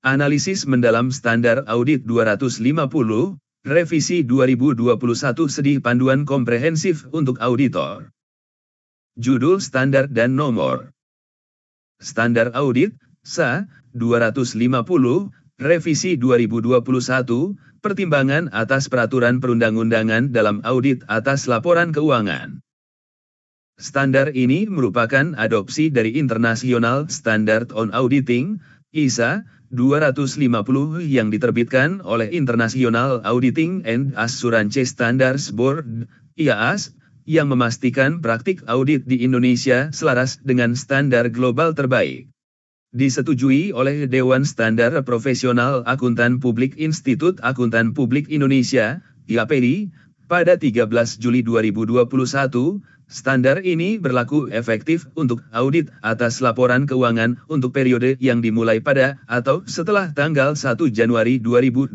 Analisis mendalam Standar Audit 250, Revisi 2021 Sedih Panduan Komprehensif untuk Auditor. Judul Standar dan Nomor. Standar Audit, SA, 250, Revisi 2021, Pertimbangan atas Peraturan Perundang-undangan dalam Audit atas Laporan Keuangan. Standar ini merupakan adopsi dari International Standard on Auditing, ISA, 250 yang diterbitkan oleh International Auditing and Assurance Standards Board, IAS, yang memastikan praktik audit di Indonesia selaras dengan standar global terbaik. Disetujui oleh Dewan Standar Profesional Akuntan Publik Institut Akuntan Publik Indonesia, IAPI, pada 13 Juli 2021, standar ini berlaku efektif untuk audit atas laporan keuangan untuk periode yang dimulai pada atau setelah tanggal 1 Januari 2022.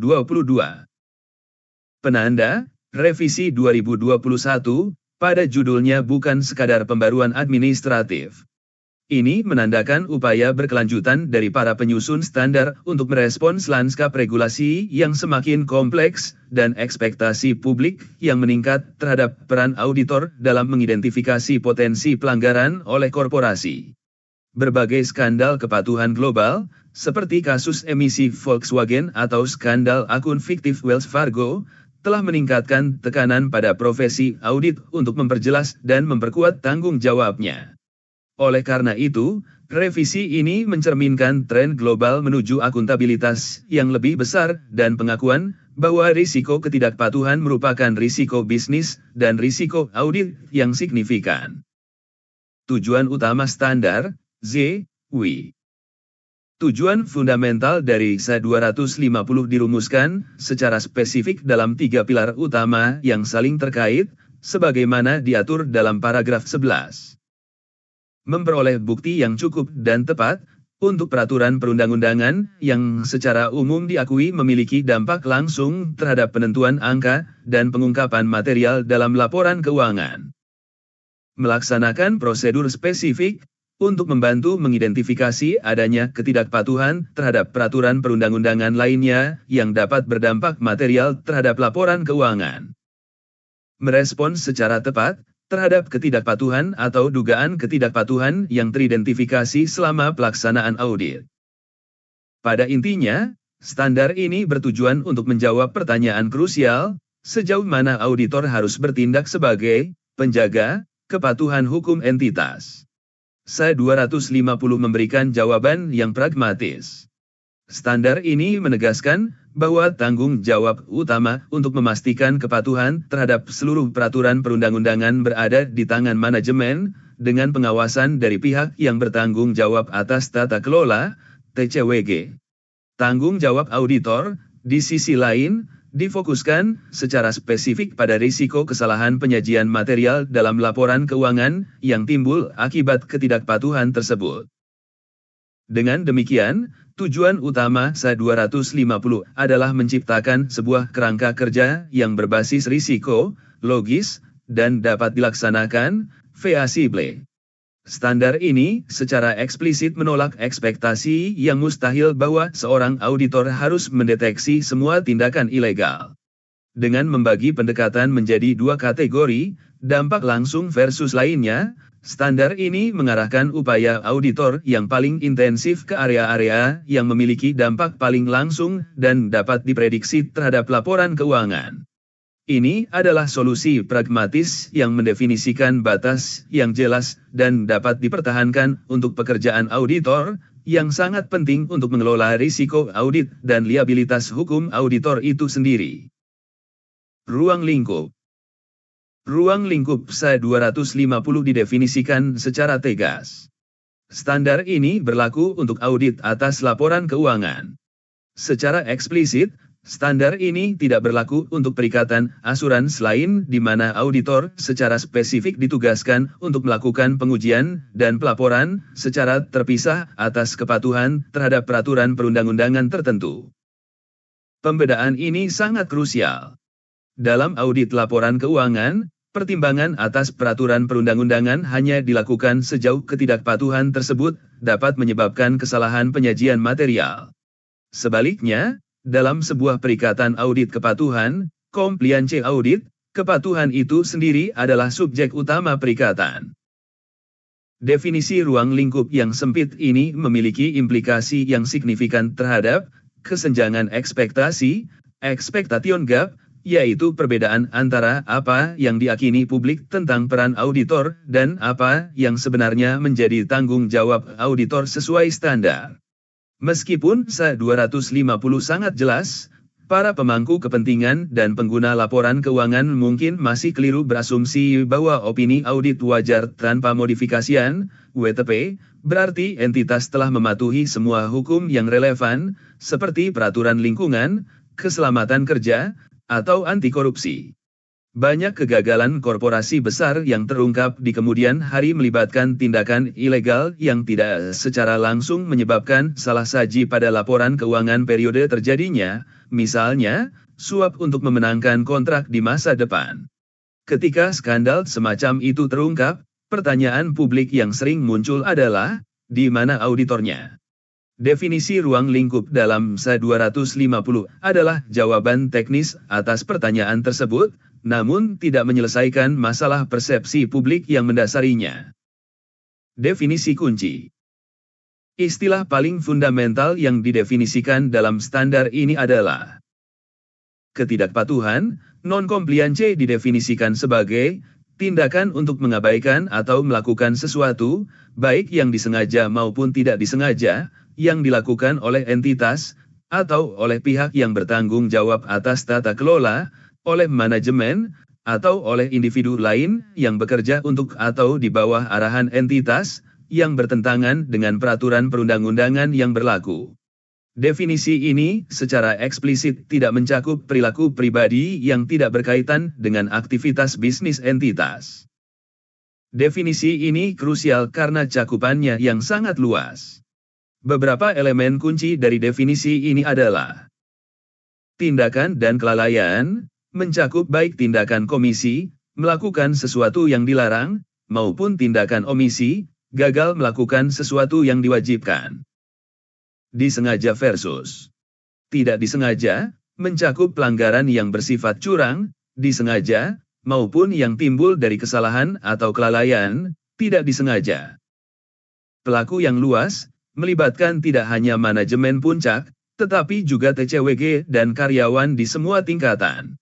Penanda, Revisi 2021, pada judulnya bukan sekadar pembaruan administratif. Ini menandakan upaya berkelanjutan dari para penyusun standar untuk merespons lanskap regulasi yang semakin kompleks dan ekspektasi publik yang meningkat terhadap peran auditor dalam mengidentifikasi potensi pelanggaran oleh korporasi. Berbagai skandal kepatuhan global, seperti kasus emisi Volkswagen atau skandal akun fiktif Wells Fargo, telah meningkatkan tekanan pada profesi audit untuk memperjelas dan memperkuat tanggung jawabnya. Oleh karena itu, revisi ini mencerminkan tren global menuju akuntabilitas yang lebih besar dan pengakuan bahwa risiko ketidakpatuhan merupakan risiko bisnis dan risiko audit yang signifikan. Tujuan utama standar, ZW. Tujuan fundamental dari ISA 250 dirumuskan secara spesifik dalam 3 pilar utama yang saling terkait, sebagaimana diatur dalam paragraf 11. Memperoleh bukti yang cukup dan tepat untuk peraturan perundang-undangan yang secara umum diakui memiliki dampak langsung terhadap penentuan angka dan pengungkapan material dalam laporan keuangan. Melaksanakan prosedur spesifik untuk membantu mengidentifikasi adanya ketidakpatuhan terhadap peraturan perundang-undangan lainnya yang dapat berdampak material terhadap laporan keuangan. Merespons secara tepat terhadap ketidakpatuhan atau dugaan ketidakpatuhan yang teridentifikasi selama pelaksanaan audit. Pada intinya, standar ini bertujuan untuk menjawab pertanyaan krusial, sejauh mana auditor harus bertindak sebagai penjaga kepatuhan hukum entitas. ISA 250 memberikan jawaban yang pragmatis. Standar ini menegaskan bahwa tanggung jawab utama untuk memastikan kepatuhan terhadap seluruh peraturan perundang-undangan berada di tangan manajemen, dengan pengawasan dari pihak yang bertanggung jawab atas tata kelola, TCWG. Tanggung jawab auditor, di sisi lain, difokuskan secara spesifik pada risiko kesalahan penyajian material dalam laporan keuangan yang timbul akibat ketidakpatuhan tersebut. Dengan demikian, tujuan utama ISA 250 adalah menciptakan sebuah kerangka kerja yang berbasis risiko, logis, dan dapat dilaksanakan, feasible. Standar ini secara eksplisit menolak ekspektasi yang mustahil bahwa seorang auditor harus mendeteksi semua tindakan ilegal. Dengan membagi pendekatan menjadi 2 kategori, dampak langsung versus lainnya, standar ini mengarahkan upaya auditor yang paling intensif ke area-area yang memiliki dampak paling langsung dan dapat diprediksi terhadap laporan keuangan. Ini adalah solusi pragmatis yang mendefinisikan batas yang jelas dan dapat dipertahankan untuk pekerjaan auditor, yang sangat penting untuk mengelola risiko audit dan liabilitas hukum auditor itu sendiri. Ruang lingkup. Ruang lingkup ISA 250 didefinisikan secara tegas. Standar ini berlaku untuk audit atas laporan keuangan. Secara eksplisit, standar ini tidak berlaku untuk perikatan asuransi lain di mana auditor secara spesifik ditugaskan untuk melakukan pengujian dan pelaporan secara terpisah atas kepatuhan terhadap peraturan perundang-undangan tertentu. Pembedaan ini sangat krusial. Dalam audit laporan keuangan, pertimbangan atas peraturan perundang-undangan hanya dilakukan sejauh ketidakpatuhan tersebut dapat menyebabkan kesalahan penyajian material. Sebaliknya, dalam sebuah perikatan audit kepatuhan, compliance audit, kepatuhan itu sendiri adalah subjek utama perikatan. Definisi ruang lingkup yang sempit ini memiliki implikasi yang signifikan terhadap kesenjangan ekspektasi, expectation gap, yaitu perbedaan antara apa yang diakini publik tentang peran auditor dan apa yang sebenarnya menjadi tanggung jawab auditor sesuai standar. Meskipun SA 250 sangat jelas, para pemangku kepentingan dan pengguna laporan keuangan mungkin masih keliru berasumsi bahwa opini audit wajar tanpa modifikasian, WTP, berarti entitas telah mematuhi semua hukum yang relevan, seperti peraturan lingkungan, keselamatan kerja, atau anti korupsi. Banyak kegagalan korporasi besar yang terungkap di kemudian hari melibatkan tindakan ilegal yang tidak secara langsung menyebabkan salah saji pada laporan keuangan periode terjadinya, misalnya, suap untuk memenangkan kontrak di masa depan. Ketika skandal semacam itu terungkap, pertanyaan publik yang sering muncul adalah, di mana auditornya? Definisi ruang lingkup dalam SA 250 adalah jawaban teknis atas pertanyaan tersebut, namun tidak menyelesaikan masalah persepsi publik yang mendasarinya. Definisi kunci. Istilah paling fundamental yang didefinisikan dalam standar ini adalah ketidakpatuhan. Non-compliance didefinisikan sebagai tindakan untuk mengabaikan atau melakukan sesuatu, baik yang disengaja maupun tidak disengaja, yang dilakukan oleh entitas, atau oleh pihak yang bertanggung jawab atas tata kelola, oleh manajemen, atau oleh individu lain yang bekerja untuk atau di bawah arahan entitas, yang bertentangan dengan peraturan perundang-undangan yang berlaku. Definisi ini secara eksplisit tidak mencakup perilaku pribadi yang tidak berkaitan dengan aktivitas bisnis entitas. Definisi ini krusial karena cakupannya yang sangat luas. Beberapa elemen kunci dari definisi ini adalah tindakan dan kelalaian, mencakup baik tindakan komisi, melakukan sesuatu yang dilarang, maupun tindakan omisi, gagal melakukan sesuatu yang diwajibkan. Disengaja versus tidak disengaja, mencakup pelanggaran yang bersifat curang, disengaja, maupun yang timbul dari kesalahan atau kelalaian, tidak disengaja. Pelaku yang luas, melibatkan tidak hanya manajemen puncak, tetapi juga TCWG dan karyawan di semua tingkatan.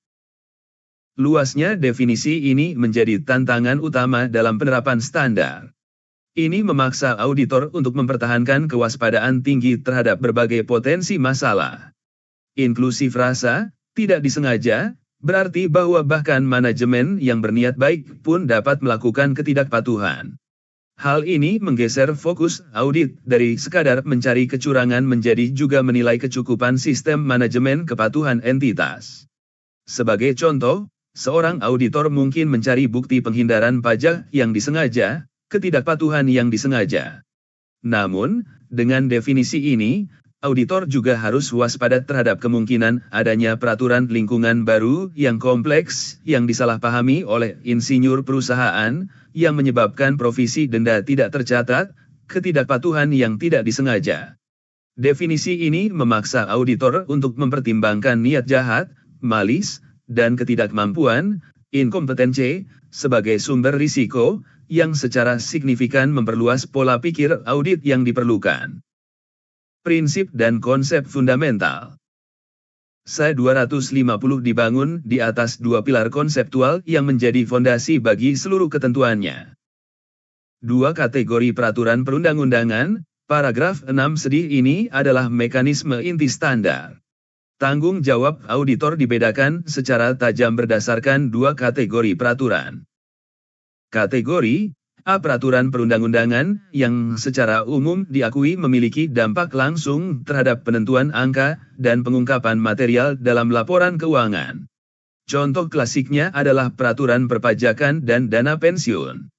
Luasnya definisi ini menjadi tantangan utama dalam penerapan standar. Ini memaksa auditor untuk mempertahankan kewaspadaan tinggi terhadap berbagai potensi masalah. Inklusif rasa, tidak disengaja, berarti bahwa bahkan manajemen yang berniat baik pun dapat melakukan ketidakpatuhan. Hal ini menggeser fokus audit dari sekadar mencari kecurangan menjadi juga menilai kecukupan sistem manajemen kepatuhan entitas. Sebagai contoh, seorang auditor mungkin mencari bukti penghindaran pajak yang disengaja, ketidakpatuhan yang disengaja. Namun, dengan definisi ini, auditor juga harus waspada terhadap kemungkinan adanya peraturan lingkungan baru yang kompleks yang disalahpahami oleh insinyur perusahaan, yang menyebabkan provisi denda tidak tercatat, ketidakpatuhan yang tidak disengaja. Definisi ini memaksa auditor untuk mempertimbangkan niat jahat, malis, dan ketidakmampuan, inkompetensi, sebagai sumber risiko, yang secara signifikan memperluas pola pikir audit yang diperlukan. Prinsip dan konsep fundamental. SA 250 dibangun di atas dua pilar konseptual yang menjadi fondasi bagi seluruh ketentuannya. Dua kategori peraturan perundang-undangan, paragraf 6 sedih ini adalah mekanisme inti standar. Tanggung jawab auditor dibedakan secara tajam berdasarkan dua kategori peraturan. Kategori A. Peraturan perundang-undangan yang secara umum diakui memiliki dampak langsung terhadap penentuan angka dan pengungkapan material dalam laporan keuangan. Contoh klasiknya adalah peraturan perpajakan dan dana pensiun.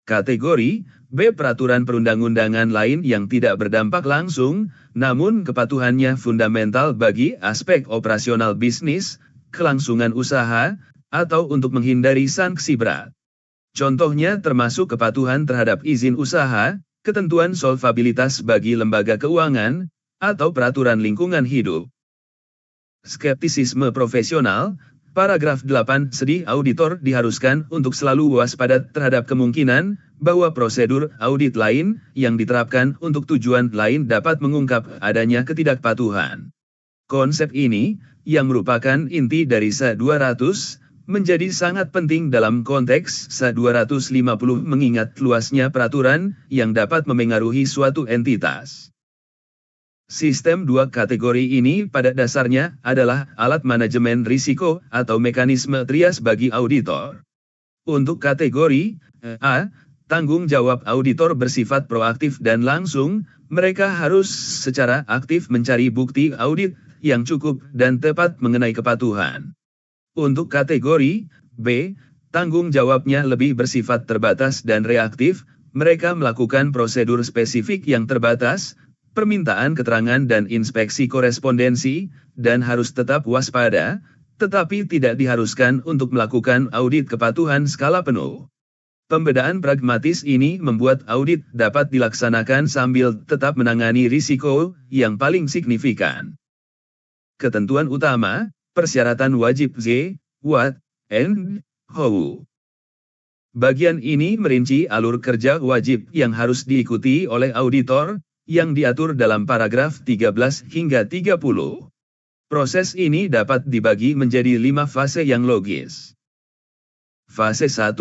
Kategori B. Peraturan perundang-undangan lain yang tidak berdampak langsung, namun kepatuhannya fundamental bagi aspek operasional bisnis, kelangsungan usaha, atau untuk menghindari sanksi berat. Contohnya termasuk kepatuhan terhadap izin usaha, ketentuan solvabilitas bagi lembaga keuangan, atau peraturan lingkungan hidup. Skeptisisme profesional. Paragraf 8. Auditor diharuskan untuk selalu waspada terhadap kemungkinan bahwa prosedur audit lain yang diterapkan untuk tujuan lain dapat mengungkap adanya ketidakpatuhan. Konsep ini, yang merupakan inti dari SA 200, menjadi sangat penting dalam konteks SA 250 mengingat luasnya peraturan yang dapat memengaruhi suatu entitas. Sistem dua kategori ini pada dasarnya adalah alat manajemen risiko atau mekanisme trias bagi auditor. Untuk kategori A, tanggung jawab auditor bersifat proaktif dan langsung, mereka harus secara aktif mencari bukti audit yang cukup dan tepat mengenai kepatuhan. Untuk kategori B, tanggung jawabnya lebih bersifat terbatas dan reaktif, mereka melakukan prosedur spesifik yang terbatas, permintaan keterangan dan inspeksi korespondensi, dan harus tetap waspada, tetapi tidak diharuskan untuk melakukan audit kepatuhan skala penuh. Pembedaan pragmatis ini membuat audit dapat dilaksanakan sambil tetap menangani risiko yang paling signifikan. Ketentuan utama, persyaratan wajib Z, what, and how. Bagian ini merinci alur kerja wajib yang harus diikuti oleh auditor, yang diatur dalam paragraf 13 hingga 30. Proses ini dapat dibagi menjadi 5 fase yang logis. Fase 1,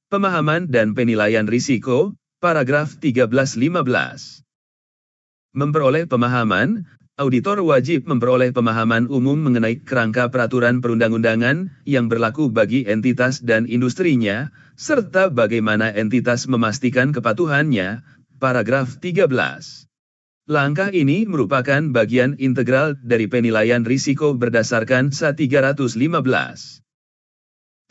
pemahaman dan penilaian risiko, paragraf 13-15. Memperoleh pemahaman, auditor wajib memperoleh pemahaman umum mengenai kerangka peraturan perundang-undangan yang berlaku bagi entitas dan industrinya, serta bagaimana entitas memastikan kepatuhannya, paragraf 13. Langkah ini merupakan bagian integral dari penilaian risiko berdasarkan SA 315.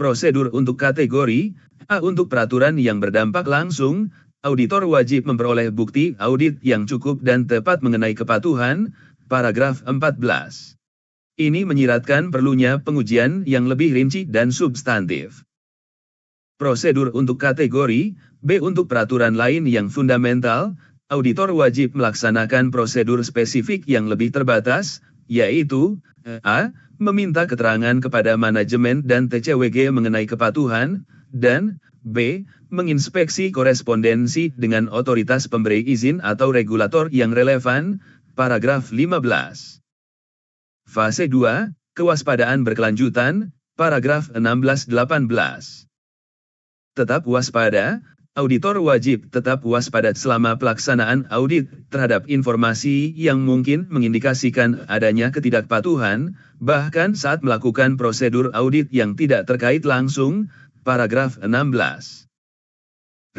Prosedur untuk kategori A. Untuk peraturan yang berdampak langsung, auditor wajib memperoleh bukti audit yang cukup dan tepat mengenai kepatuhan, paragraf 14. Ini menyiratkan perlunya pengujian yang lebih rinci dan substantif. Prosedur untuk kategori B. Untuk peraturan lain yang fundamental, auditor wajib melaksanakan prosedur spesifik yang lebih terbatas, yaitu A. Meminta keterangan kepada manajemen dan TCWG mengenai kepatuhan, dan B. Menginspeksi korespondensi dengan otoritas pemberi izin atau regulator yang relevan, paragraf 15. Fase 2, kewaspadaan berkelanjutan, paragraf 16-18. Tetap waspada. Auditor wajib tetap waspada selama pelaksanaan audit terhadap informasi yang mungkin mengindikasikan adanya ketidakpatuhan, bahkan saat melakukan prosedur audit yang tidak terkait langsung, paragraf 16.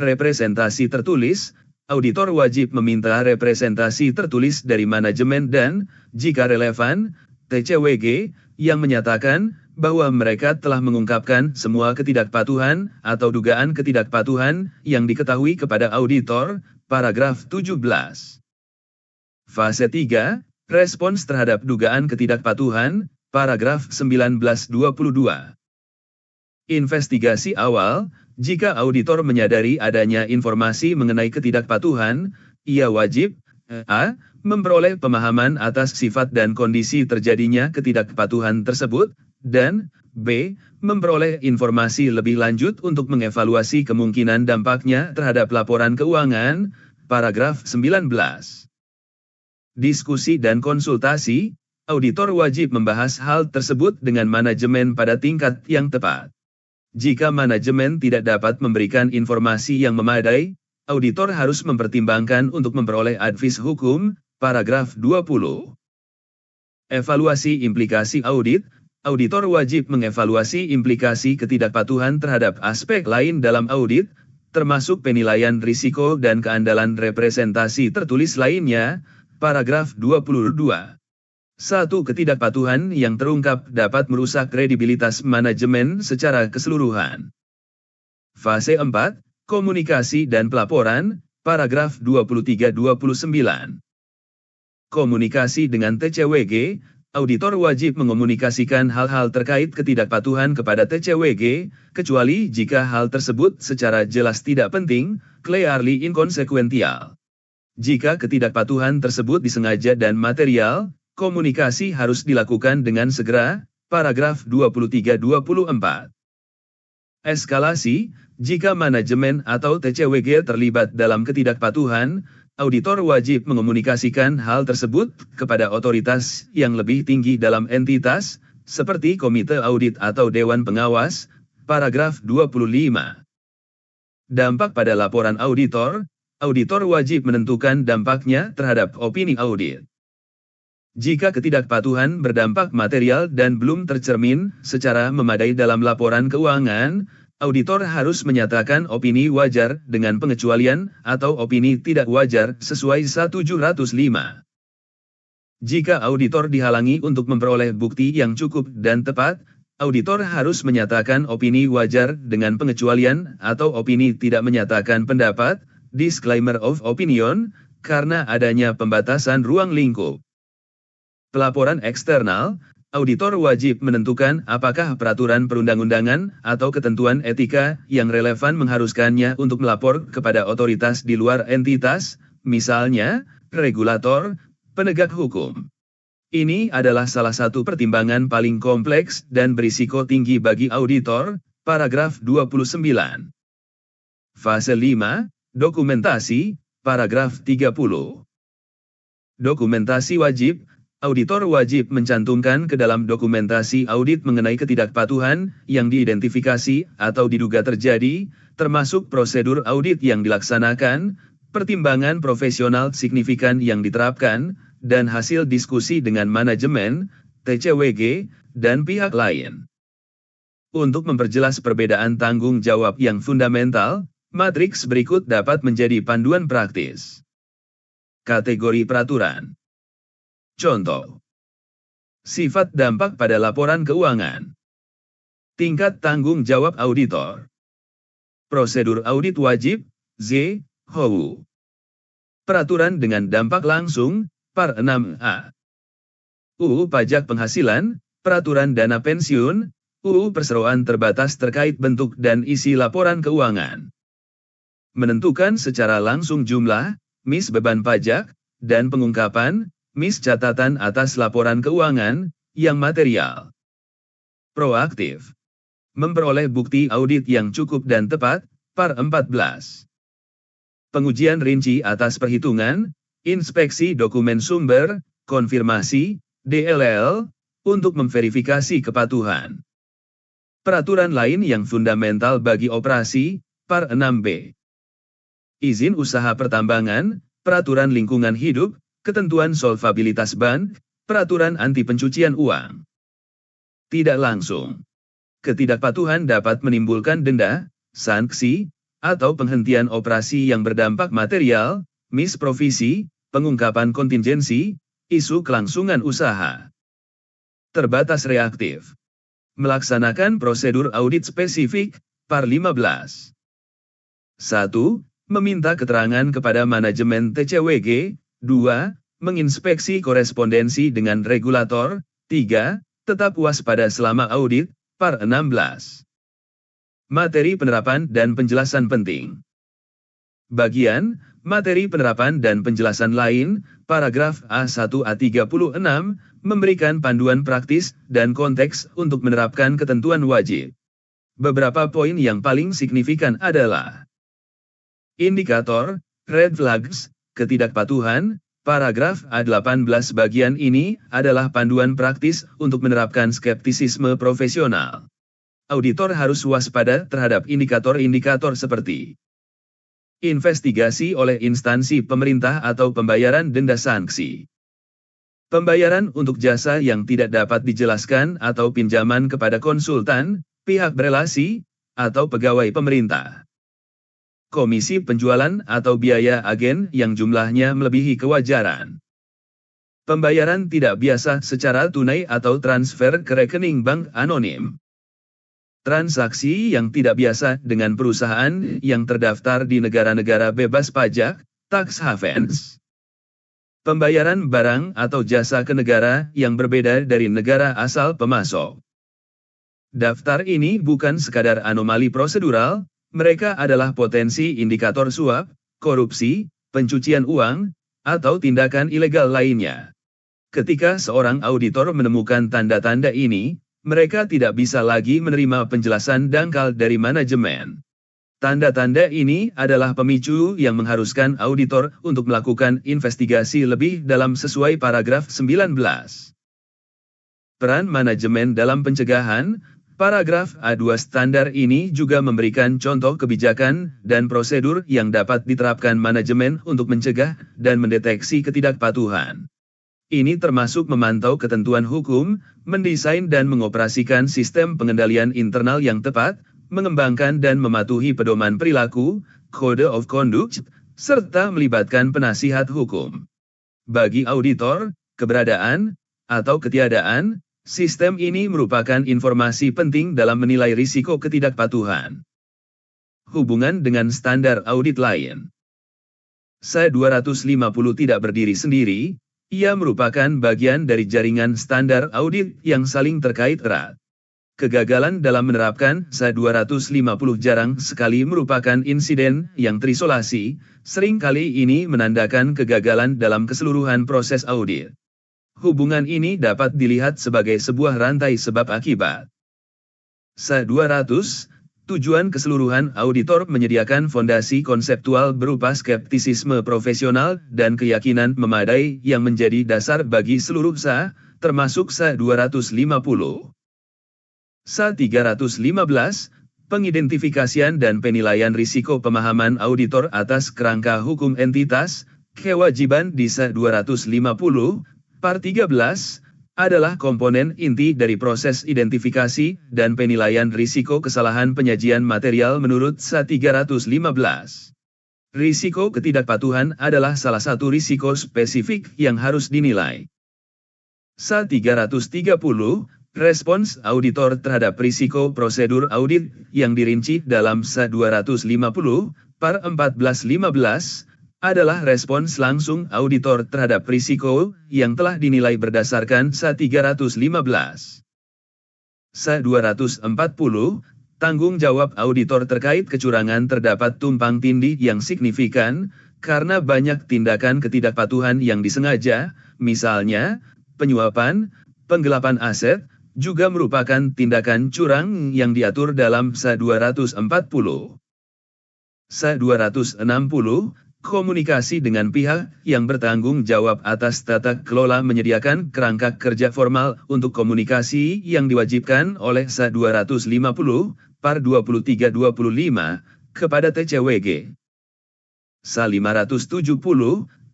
Representasi tertulis, auditor wajib meminta representasi tertulis dari manajemen dan, jika relevan, TCWG, yang menyatakan bahwa mereka telah mengungkapkan semua ketidakpatuhan atau dugaan ketidakpatuhan yang diketahui kepada auditor, paragraf 17. Fase 3, respons terhadap dugaan ketidakpatuhan, paragraf 19-22. Investigasi awal, jika auditor menyadari adanya informasi mengenai ketidakpatuhan, ia wajib A. Memperoleh pemahaman atas sifat dan kondisi terjadinya ketidakpatuhan tersebut, dan B. Memperoleh informasi lebih lanjut untuk mengevaluasi kemungkinan dampaknya terhadap laporan keuangan, paragraf 19. Diskusi dan konsultasi, auditor wajib membahas hal tersebut dengan manajemen pada tingkat yang tepat. Jika manajemen tidak dapat memberikan informasi yang memadai, auditor harus mempertimbangkan untuk memperoleh advis hukum, paragraf 20. Evaluasi implikasi audit, auditor wajib mengevaluasi implikasi ketidakpatuhan terhadap aspek lain dalam audit, termasuk penilaian risiko dan keandalan representasi tertulis lainnya, paragraf 22. Satu ketidakpatuhan yang terungkap dapat merusak kredibilitas manajemen secara keseluruhan. Fase 4, komunikasi dan pelaporan, paragraf 23-29. Komunikasi dengan TCWG, auditor wajib mengomunikasikan hal-hal terkait ketidakpatuhan kepada TCWG, kecuali jika hal tersebut secara jelas tidak penting, clearly inconsequential. Jika ketidakpatuhan tersebut disengaja dan material, komunikasi harus dilakukan dengan segera. Paragraf 23-24. Eskalasi, jika manajemen atau TCWG terlibat dalam ketidakpatuhan, auditor wajib mengomunikasikan hal tersebut kepada otoritas yang lebih tinggi dalam entitas, seperti Komite Audit atau Dewan Pengawas. Paragraf 25. Dampak pada laporan auditor, auditor wajib menentukan dampaknya terhadap opini audit. Jika ketidakpatuhan berdampak material dan belum tercermin secara memadai dalam laporan keuangan, auditor harus menyatakan opini wajar dengan pengecualian atau opini tidak wajar sesuai 1705. Jika auditor dihalangi untuk memperoleh bukti yang cukup dan tepat, auditor harus menyatakan opini wajar dengan pengecualian atau opini tidak menyatakan pendapat, disclaimer of opinion, karena adanya pembatasan ruang lingkup. Pelaporan eksternal, auditor wajib menentukan apakah peraturan perundang-undangan atau ketentuan etika yang relevan mengharuskannya untuk melapor kepada otoritas di luar entitas, misalnya, regulator, penegak hukum. Ini adalah salah satu pertimbangan paling kompleks dan berisiko tinggi bagi auditor. Paragraf 29. Fase 5, dokumentasi, paragraf 30. Dokumentasi wajib. Auditor wajib mencantumkan ke dalam dokumentasi audit mengenai ketidakpatuhan yang diidentifikasi atau diduga terjadi, termasuk prosedur audit yang dilaksanakan, pertimbangan profesional signifikan yang diterapkan, dan hasil diskusi dengan manajemen, TCWG, dan pihak lain. Untuk memperjelas perbedaan tanggung jawab yang fundamental, matriks berikut dapat menjadi panduan praktis. Kategori peraturan. Contoh. Sifat dampak pada laporan keuangan. Tingkat tanggung jawab auditor. Prosedur audit wajib, Z, HOW. Peraturan dengan dampak langsung, Par 6A. UU Pajak Penghasilan, Peraturan Dana Pensiun, UU Perseroan Terbatas terkait bentuk dan isi laporan keuangan. Menentukan secara langsung jumlah, mis beban pajak, dan pengungkapan, mis catatan atas laporan keuangan, yang material. Proaktif. Memperoleh bukti audit yang cukup dan tepat, Par 14. Pengujian rinci atas perhitungan, inspeksi dokumen sumber, konfirmasi, DLL, untuk memverifikasi kepatuhan. Peraturan lain yang fundamental bagi operasi, Par 6B. Izin usaha pertambangan, peraturan lingkungan hidup, ketentuan solvabilitas bank, peraturan anti pencucian uang. Tidak langsung. Ketidakpatuhan dapat menimbulkan denda, sanksi, atau penghentian operasi yang berdampak material, misprovisi, pengungkapan kontingensi, isu kelangsungan usaha. Terbatas reaktif. Melaksanakan prosedur audit spesifik, Par 15. 1. Meminta keterangan kepada manajemen TCWG. 2. Menginspeksi korespondensi dengan regulator. 3. Tetap waspada selama audit. Par 16. Materi penerapan dan penjelasan penting. Bagian, materi penerapan dan penjelasan lain, paragraf A1-A36, memberikan panduan praktis dan konteks untuk menerapkan ketentuan wajib. Beberapa poin yang paling signifikan adalah indikator, red flags, ketidakpatuhan, paragraf A18 bagian ini adalah panduan praktis untuk menerapkan skeptisisme profesional. Auditor harus waspada terhadap indikator-indikator seperti investigasi oleh instansi pemerintah atau pembayaran denda sanksi. Pembayaran untuk jasa yang tidak dapat dijelaskan atau pinjaman kepada konsultan, pihak berelasi, atau pegawai pemerintah. Komisi penjualan atau biaya agen yang jumlahnya melebihi kewajaran. Pembayaran tidak biasa secara tunai atau transfer ke rekening bank anonim. Transaksi yang tidak biasa dengan perusahaan yang terdaftar di negara-negara bebas pajak, tax havens. Pembayaran barang atau jasa ke negara yang berbeda dari negara asal pemasok. Daftar ini bukan sekadar anomali prosedural, mereka adalah potensi indikator suap, korupsi, pencucian uang, atau tindakan ilegal lainnya. Ketika seorang auditor menemukan tanda-tanda ini, mereka tidak bisa lagi menerima penjelasan dangkal dari manajemen. Tanda-tanda ini adalah pemicu yang mengharuskan auditor untuk melakukan investigasi lebih dalam sesuai paragraf 19. Peran manajemen dalam pencegahan, paragraf A2 standar ini juga memberikan contoh kebijakan dan prosedur yang dapat diterapkan manajemen untuk mencegah dan mendeteksi ketidakpatuhan. Ini termasuk memantau ketentuan hukum, mendesain dan mengoperasikan sistem pengendalian internal yang tepat, mengembangkan dan mematuhi pedoman perilaku, Code of Conduct, serta melibatkan penasihat hukum. Bagi auditor, keberadaan atau ketiadaan sistem ini merupakan informasi penting dalam menilai risiko ketidakpatuhan. Hubungan dengan standar audit lain. SA 250 tidak berdiri sendiri, ia merupakan bagian dari jaringan standar audit yang saling terkait erat. Kegagalan dalam menerapkan SA 250 jarang sekali merupakan insiden yang terisolasi, seringkali ini menandakan kegagalan dalam keseluruhan proses audit. Hubungan ini dapat dilihat sebagai sebuah rantai sebab akibat. SA 200, tujuan keseluruhan auditor menyediakan fondasi konseptual berupa skeptisisme profesional dan keyakinan memadai yang menjadi dasar bagi seluruh SA, termasuk SA 250. SA 315, pengidentifikasian dan penilaian risiko pemahaman auditor atas kerangka hukum entitas, kewajiban di SA 250, Par 13, adalah komponen inti dari proses identifikasi dan penilaian risiko kesalahan penyajian material menurut SA 315. Risiko ketidakpatuhan adalah salah satu risiko spesifik yang harus dinilai. SA 330, respons auditor terhadap risiko prosedur audit yang dirinci dalam SA 250, Par 1415, adalah respons langsung auditor terhadap risiko yang telah dinilai berdasarkan SA 315. SA 240, tanggung jawab auditor terkait kecurangan terdapat tumpang tindih yang signifikan, karena banyak tindakan ketidakpatuhan yang disengaja, misalnya, penyuapan, penggelapan aset, juga merupakan tindakan curang yang diatur dalam SA 240. SA 260, komunikasi dengan pihak yang bertanggung jawab atas tata kelola menyediakan kerangka kerja formal untuk komunikasi yang diwajibkan oleh SA 250, Par 2325, kepada TCWG. SA 570,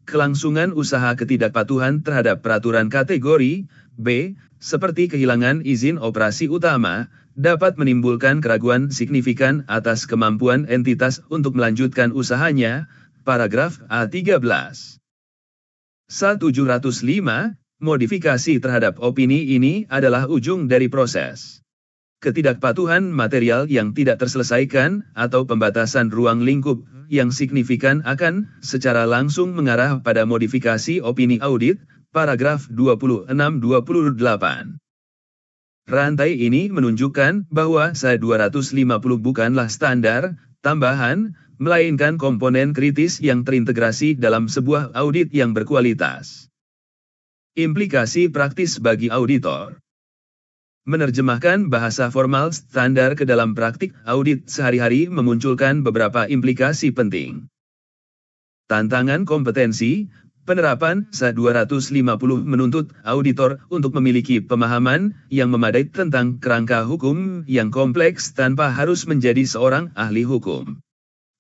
kelangsungan usaha ketidakpatuhan terhadap peraturan kategori B, seperti kehilangan izin operasi utama, dapat menimbulkan keraguan signifikan atas kemampuan entitas untuk melanjutkan usahanya, paragraf A13. SA 705, modifikasi terhadap opini ini adalah ujung dari proses. Ketidakpatuhan material yang tidak terselesaikan atau pembatasan ruang lingkup yang signifikan akan secara langsung mengarah pada modifikasi opini audit, paragraf 26-28. Rantai ini menunjukkan bahwa SA 250 bukanlah standar tambahan, melainkan komponen kritis yang terintegrasi dalam sebuah audit yang berkualitas. Implikasi praktis bagi auditor. Menerjemahkan bahasa formal standar ke dalam praktik audit sehari-hari memunculkan beberapa implikasi penting. Tantangan kompetensi, penerapan SA 250 menuntut auditor untuk memiliki pemahaman yang memadai tentang kerangka hukum yang kompleks tanpa harus menjadi seorang ahli hukum.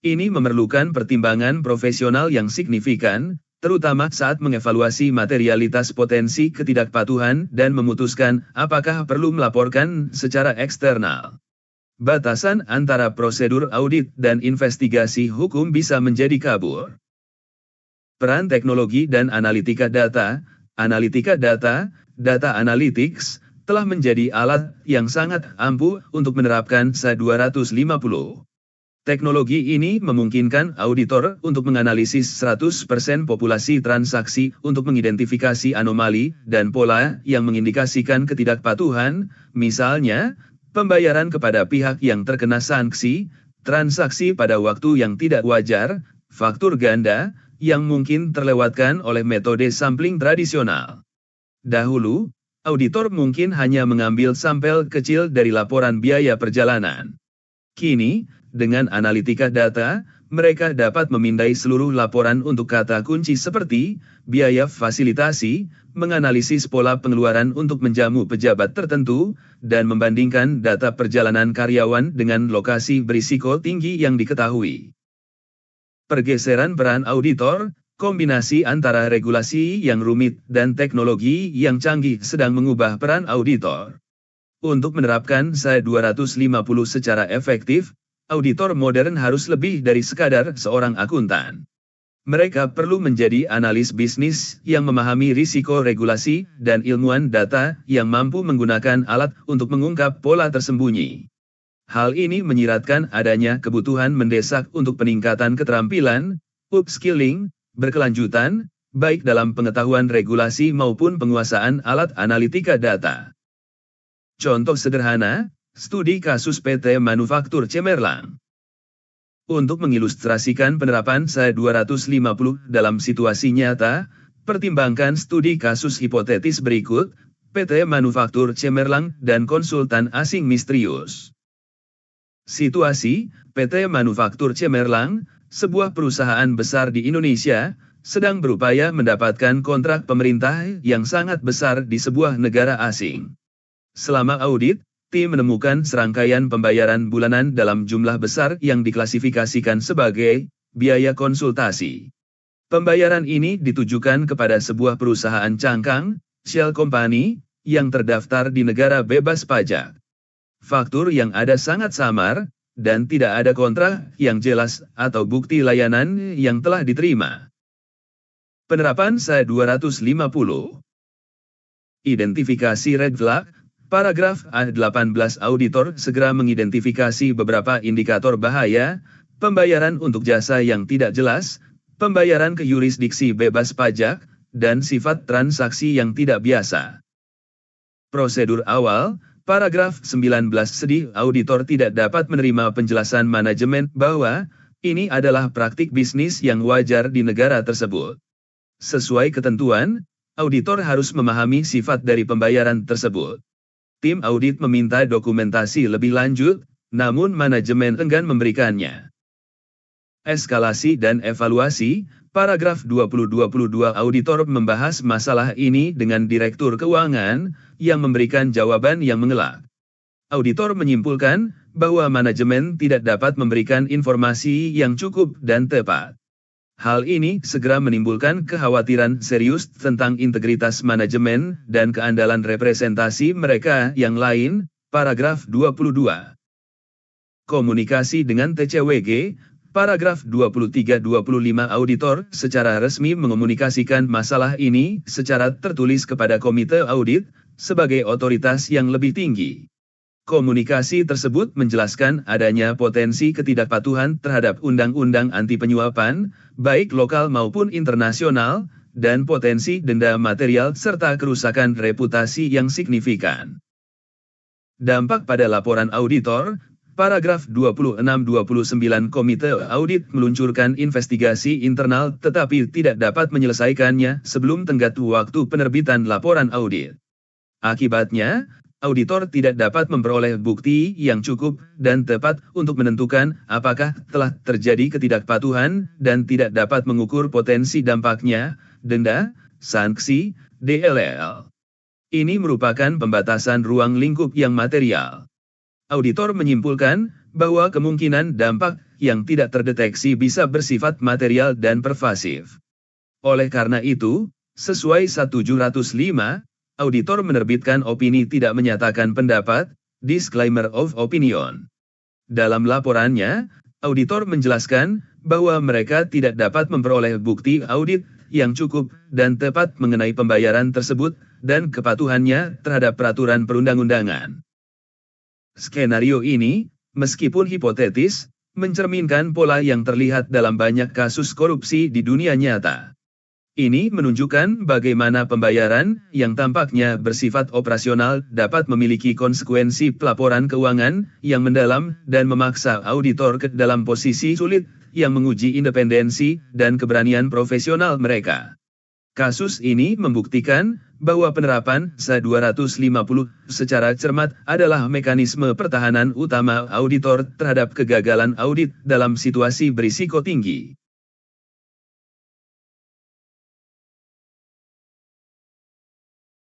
Ini memerlukan pertimbangan profesional yang signifikan, terutama saat mengevaluasi materialitas potensi ketidakpatuhan dan memutuskan apakah perlu melaporkan secara eksternal. Batasan antara prosedur audit dan investigasi hukum bisa menjadi kabur. Peran teknologi dan analitika data, data analytics, telah menjadi alat yang sangat ampuh untuk menerapkan SA 250. Teknologi ini memungkinkan auditor untuk menganalisis 100% populasi transaksi untuk mengidentifikasi anomali dan pola yang mengindikasikan ketidakpatuhan, misalnya, pembayaran kepada pihak yang terkena sanksi, transaksi pada waktu yang tidak wajar, faktur ganda, yang mungkin terlewatkan oleh metode sampling tradisional. Dahulu, auditor mungkin hanya mengambil sampel kecil dari laporan biaya perjalanan. Kini, dengan analitika data, mereka dapat memindai seluruh laporan untuk kata kunci seperti biaya fasilitasi, menganalisis pola pengeluaran untuk menjamu pejabat tertentu, dan membandingkan data perjalanan karyawan dengan lokasi berisiko tinggi yang diketahui. Pergeseran peran auditor, kombinasi antara regulasi yang rumit dan teknologi yang canggih sedang mengubah peran auditor. Untuk menerapkan SAE 250 secara efektif, auditor modern harus lebih dari sekadar seorang akuntan. Mereka perlu menjadi analis bisnis yang memahami risiko regulasi dan ilmuwan data yang mampu menggunakan alat untuk mengungkap pola tersembunyi. Hal ini menyiratkan adanya kebutuhan mendesak untuk peningkatan keterampilan, upskilling, berkelanjutan, baik dalam pengetahuan regulasi maupun penguasaan alat analitika data. Contoh sederhana, studi kasus PT Manufaktur Cemerlang. Untuk mengilustrasikan penerapan SAE 250 dalam situasi nyata, pertimbangkan studi kasus hipotetis berikut, PT Manufaktur Cemerlang dan konsultan asing misterius. Situasi, PT Manufaktur Cemerlang, sebuah perusahaan besar di Indonesia, sedang berupaya mendapatkan kontrak pemerintah yang sangat besar di sebuah negara asing. Selama audit, tim menemukan serangkaian pembayaran bulanan dalam jumlah besar yang diklasifikasikan sebagai biaya konsultasi. Pembayaran ini ditujukan kepada sebuah perusahaan cangkang, shell company, yang terdaftar di negara bebas pajak. Faktur yang ada sangat samar, dan tidak ada kontrak yang jelas atau bukti layanan yang telah diterima. Penerapan SAE 250. Identifikasi red flag. Paragraf A18 auditor segera mengidentifikasi beberapa indikator bahaya, pembayaran untuk jasa yang tidak jelas, pembayaran ke yurisdiksi bebas pajak, dan sifat transaksi yang tidak biasa. Prosedur awal. Paragraf 19 sedih auditor tidak dapat menerima penjelasan manajemen bahwa ini adalah praktik bisnis yang wajar di negara tersebut. Sesuai ketentuan, auditor harus memahami sifat dari pembayaran tersebut. Tim audit meminta dokumentasi lebih lanjut, namun manajemen enggan memberikannya. Eskalasi dan evaluasi. Paragraf 2022 auditor membahas masalah ini dengan Direktur Keuangan, yang memberikan jawaban yang mengelak. Auditor menyimpulkan bahwa manajemen tidak dapat memberikan informasi yang cukup dan tepat. Hal ini segera menimbulkan kekhawatiran serius tentang integritas manajemen dan keandalan representasi mereka yang lain. Paragraf 22. Komunikasi dengan TCWG. Paragraf 23-25 auditor secara resmi mengomunikasikan masalah ini secara tertulis kepada komite audit sebagai otoritas yang lebih tinggi. Komunikasi tersebut menjelaskan adanya potensi ketidakpatuhan terhadap undang-undang anti penyuapan, baik lokal maupun internasional, dan potensi denda material serta kerusakan reputasi yang signifikan. Dampak pada laporan auditor. Paragraf 26-29 Komite Audit meluncurkan investigasi internal tetapi tidak dapat menyelesaikannya sebelum tenggat waktu penerbitan laporan audit. Akibatnya, auditor tidak dapat memperoleh bukti yang cukup dan tepat untuk menentukan apakah telah terjadi ketidakpatuhan dan tidak dapat mengukur potensi dampaknya, denda, sanksi, DLL. Ini merupakan pembatasan ruang lingkup yang material. Auditor menyimpulkan bahwa kemungkinan dampak yang tidak terdeteksi bisa bersifat material dan pervasif. Oleh karena itu, sesuai 1705, auditor menerbitkan opini tidak menyatakan pendapat, disclaimer of opinion. Dalam laporannya, auditor menjelaskan bahwa mereka tidak dapat memperoleh bukti audit yang cukup dan tepat mengenai pembayaran tersebut dan kepatuhannya terhadap peraturan perundang-undangan. Skenario ini, meskipun hipotetis, mencerminkan pola yang terlihat dalam banyak kasus korupsi di dunia nyata. Ini menunjukkan bagaimana pembayaran yang tampaknya bersifat operasional dapat memiliki konsekuensi pelaporan keuangan yang mendalam dan memaksa auditor ke dalam posisi sulit yang menguji independensi dan keberanian profesional mereka. Kasus ini membuktikan bahwa penerapan SA 250 secara cermat adalah mekanisme pertahanan utama auditor terhadap kegagalan audit dalam situasi berisiko tinggi.